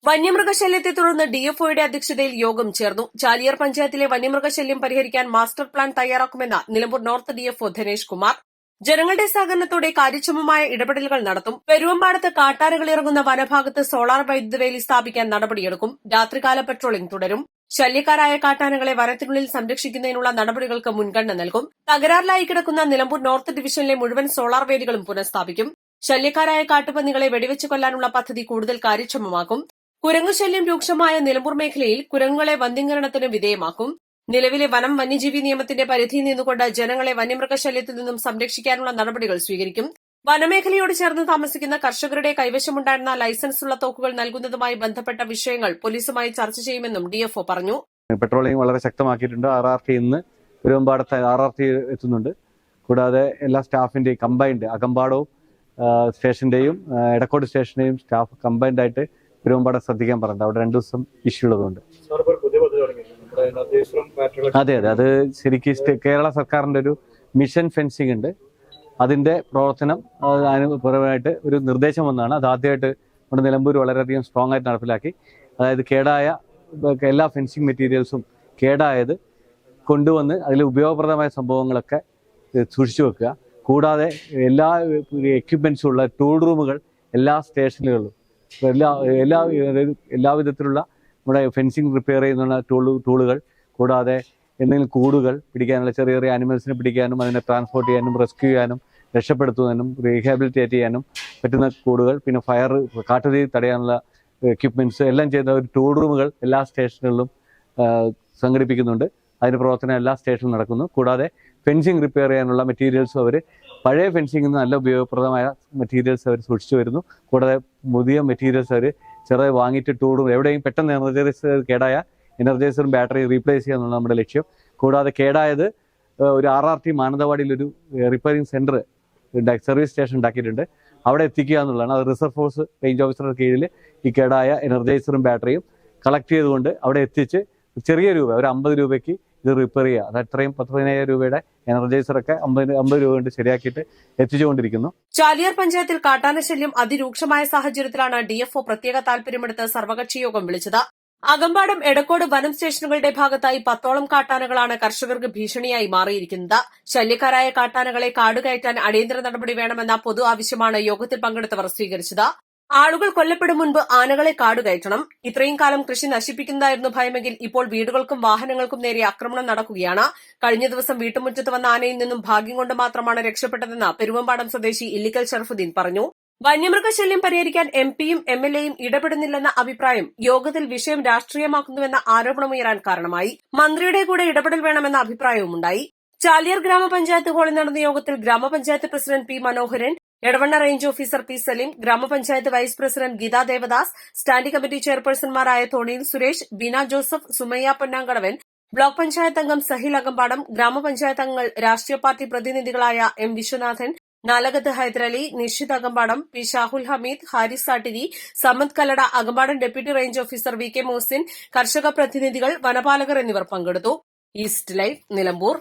വന്യമൃഗശല്യത്തെ തുടർന്ന് ഡിഎഫ്ഒയുടെ അധ്യക്ഷതയിൽ യോഗം ചേർന്നു. ചാലിയാർ പഞ്ചായത്തിലെ വന്യമൃഗശല്യം പരിഹരിക്കാൻ മാസ്റ്റർ പ്ലാൻ തയ്യാറാക്കുമെന്ന് നിലമ്പൂർ നോർത്ത് ഡിഎഫ്ഒ ധനേഷ് കുമാർ. ജനങ്ങളുടെ സഹകരണത്തോടെ കാര്യക്ഷമമായ ഇടപെടലുകൾ നടത്തും. പെരുവമ്പാടത്ത് കാട്ടാനകൾ ഇറങ്ങുന്ന വനഭാഗത്ത് സോളാർ വൈദ്യുത വേലി സ്ഥാപിക്കാൻ നടപടിയെടുക്കും. രാത്രികാല പട്രോളിംഗ് തുടരും. ശല്യക്കാരായ കാട്ടാനകളെ വനത്തിനുള്ളിൽ സംരക്ഷിക്കുന്നതിനുള്ള നടപടികൾക്ക് മുൻഗണന നൽകും. തകരാറിലായി കിടക്കുന്ന നിലമ്പൂർ നോർത്ത് ഡിവിഷനിലെ മുഴുവൻ സോളാർ വേലികളും പുനഃസ്ഥാപിക്കും. ശല്യക്കാരായ കാട്ടുപന്നികളെ വെടിവെച്ച് കൊല്ലാനുള്ള പദ്ധതി കൂടുതൽ കാര്യക്ഷമമാക്കും. കുരങ്ങുശല്യം രൂക്ഷമായ നിലമ്പൂർ മേഖലയിൽ കുരങ്ങുകളെ വന്ധ്യംകരണത്തിന് വിധേയമാക്കും. നിലവിലെ വനം വന്യജീവി നിയമത്തിന്റെ പരിധിയിൽ നിന്നുകൊണ്ട് ജനങ്ങളെ വന്യമൃഗശല്യത്തിൽ നിന്നും സംരക്ഷിക്കാനുള്ള നടപടികൾ സ്വീകരിക്കും. വനമേഖലയോട് ചേർന്ന് താമസിക്കുന്ന കർഷകരുടെ കൈവശമുണ്ടായിരുന്ന ലൈസൻസുള്ള തോക്കുകൾ നൽകുന്നതുമായി ബന്ധപ്പെട്ട വിഷയങ്ങൾ പോലീസുമായി ചർച്ച ചെയ്യുമെന്നും ഡിഎഫ്ഒ പറഞ്ഞു. പെട്രോളിംഗ് വളരെ ശക്തമാക്കിയിട്ടുണ്ട്. RRT ഇന്ന് പെരുവമ്പാടത്ത് RRT എത്തുന്നുണ്ട്. കൂടാതെ എല്ലാ സ്റ്റാഫിന്റെയും കമ്പൈൻഡ് അകമ്പാടവും സ്റ്റേഷന്റെയും എടക്കോട് സ്റ്റേഷന്റെയും സ്റ്റാഫ് കമ്പൈൻഡ് ആയിട്ട് പെരുവമ്പാടം ശ്രദ്ധിക്കാൻ പറഞ്ഞിട്ടുണ്ട്. അവിടെ 2 ദിവസം ഇഷ്യൂ ഉള്ളതുകൊണ്ട്. അതെ, അത് ശരിക്കും കേരള സർക്കാരിന്റെ ഒരു മിഷൻ ഫെൻസിംഗ് ഉണ്ട്. അതിന്റെ പ്രവർത്തനം പുറമായിട്ട് ഒരു നിർദ്ദേശം വന്നതാണ്. അത് ആദ്യമായിട്ട് നമ്മുടെ നിലമ്പൂർ വളരെയധികം സ്ട്രോങ് ആയിട്ട് നടപ്പിലാക്കി. അതായത് കേടായ എല്ലാ ഫെൻസിങ് മെറ്റീരിയൽസും കേടായത് കൊണ്ടുവന്ന് അതിൽ ഉപയോഗപ്രദമായ സംഭവങ്ങളൊക്കെ സൂക്ഷിച്ചു വെക്കുക. കൂടാതെ എല്ലാ എക്യുപ്മെന്റ്സും ഉള്ള ടൂൾ റൂമുകൾ എല്ലാ സ്റ്റേഷനുകളിലും എല്ലാ വിധത്തിലുള്ള നമ്മുടെ ഫെൻസിങ് റിപ്പയർ ചെയ്യുന്ന ടൂളുകൾ, കൂടാതെ എന്തെങ്കിലും കൂടുകൾ പിടിക്കാനുള്ള ചെറിയ ചെറിയ ആനിമൽസിനെ പിടിക്കാനും അതിനെ ട്രാൻസ്പോർട്ട് ചെയ്യാനും റെസ്ക്യൂ ചെയ്യാനും രക്ഷപ്പെടുത്തുന്നതിനും റീഹാബിലിറ്റേറ്റ് ചെയ്യാനും പറ്റുന്ന കൂടുകൾ, പിന്നെ കാട്ടുതീ തടയാനുള്ള എക്യുപ്മെന്റ്സ് എല്ലാം ചെയ്യുന്ന ഒരു ടൂൾ റൂമുകൾ എല്ലാ സ്റ്റേഷനുകളിലും സംഘടിപ്പിക്കുന്നുണ്ട്. അതിന്റെ പ്രവർത്തനം എല്ലാ സ്റ്റേഷനിലും നടക്കുന്നു. കൂടാതെ ഫെൻസിങ് റിപ്പയർ ചെയ്യാനുള്ള മെറ്റീരിയൽസും അവർ പഴയ ഫെൻസിംഗിൽ നിന്ന് നല്ല ഉപയോഗപ്രദമായ മെറ്റീരിയൽസ് അവർ സൂക്ഷിച്ചു വരുന്നു. കൂടാതെ പുതിയ മെറ്റീരിയൽസ് അവർ ചെറിയ വാങ്ങിയിട്ട് ടൂൾ റൂം എവിടെയും പെട്ടെന്ന് കേടായ എനർജൈസറും ബാറ്ററി റീപ്ലേസ് ചെയ്യുക എന്നുള്ള നമ്മുടെ ലക്ഷ്യം. കൂടാതെ കേടായത് ഒരു RRT മാനന്തവാടിയിലൊരു റിപ്പയറിംഗ് സെന്റർ സർവീസ് സ്റ്റേഷൻ ഉണ്ടാക്കിയിട്ടുണ്ട്. അവിടെ എത്തിക്കുക എന്നുള്ളതാണ്. അത് റിസർവ് ഫോഴ്സ് റേഞ്ച് ഓഫീസറുടെ കീഴിൽ ഈ കേടായ എനർജൈസറും ബാറ്ററിയും കളക്ട് ചെയ്തുകൊണ്ട് അവിടെ എത്തിച്ച് ചെറിയ രൂപ ഒരു 50 രൂപയ്ക്ക് ഇത് റിപ്പയർ ചെയ്യുക. അത് അത്രയും 10,000 രൂപയുടെ എനർജൈസറൊക്കെ 50 രൂപ കൊണ്ട് ശരിയാക്കിയിട്ട് എത്തിച്ചുകൊണ്ടിരിക്കുന്നു. ചാലിയാർ പഞ്ചായത്തിൽ കാട്ടാനശല്യം അതിരൂക്ഷമായ സാഹചര്യത്തിലാണ് ഡിഎഫ്ഒ പ്രത്യേക താൽപര്യമെടുത്ത് സർവകക്ഷി യോഗം വിളിച്ചത്. അകമ്പാടം എടക്കോട് വനം സ്റ്റേഷനുകളുടെ ഭാഗത്തായി 10ഓളം കാട്ടാനകളാണ് കർഷകർക്ക് ഭീഷണിയായി മാറിയിരിക്കുന്നത്. ശല്യക്കാരായ കാട്ടാനകളെ കാടുകയറ്റാൻ അടിയന്തര നടപടി വേണമെന്ന പൊതു ആവശ്യമാണ് യോഗത്തിൽ പങ്കെടുത്തവർ സ്വീകരിച്ചത്. ആളുകൾ കൊല്ലപ്പെടും മുൻപ് ആനകളെ കാടുകയറ്റണം. ഇത്രയും കാലം കൃഷി നശിപ്പിക്കുന്നതായിരുന്നു ഭയമെങ്കിൽ ഇപ്പോൾ വീടുകൾക്കും വാഹനങ്ങൾക്കും നേരെ ആക്രമണം നടക്കുകയാണ്. കഴിഞ്ഞ ദിവസം വീട്ടുമുറ്റത്ത് വന്ന ആനയിൽ നിന്നും ഭാഗ്യം കൊണ്ട് മാത്രമാണ് രക്ഷപ്പെട്ടതെന്ന് പെരുവമ്പാടം സ്വദേശി ഇല്ലിക്കൽ ഷറഫുദ്ദീൻ പറഞ്ഞു. വന്യമൃഗശല്യം പരിഹരിക്കാൻ എംപിയും MLAയും ഇടപെടുന്നില്ലെന്ന അഭിപ്രായം യോഗത്തിൽ വിഷയം രാഷ്ട്രീയമാക്കുന്നുവെന്ന ആരോപണമുയരാൻ കാരണമായി. മന്ത്രിയുടെ കൂടെ ഇടപെടൽ വേണമെന്ന അഭിപ്രായവുമുണ്ടായി. ചാലിയാർ ഗ്രാമപഞ്ചായത്ത് ഹാളിൽ നടന്ന യോഗത്തിൽ grama panchayat president P. Manoharan, Edavanna range officer P. Saleem, grama panchayat vice president Geetha Devadas, standing committee ചെയർപേഴ്സൺമാരായ തോണിയിൽ സുരേഷ്, ബീന ജോസഫ്, സുമയ്യ പൊന്നാങ്കടവൻ, ബ്ലോക്ക് പഞ്ചായത്ത് അംഗം സഹിൽ അകമ്പാടം, ഗ്രാമപഞ്ചായത്ത് അംഗങ്ങൾ, രാഷ്ട്രീയ പാർട്ടി പ്രതിനിധികളായ M. Viswanathan, Nalakath Haidarali, Nishith Akampadam, P. Shahul Hameed, Haris Sattiri, Samad Kallada, Akampadam deputy range officer VK Mohsin, കർഷക പ്രതിനിധികൾ, വനപാലകർ എന്നിവർ പങ്കെടുത്തു. East Live, Nilambur.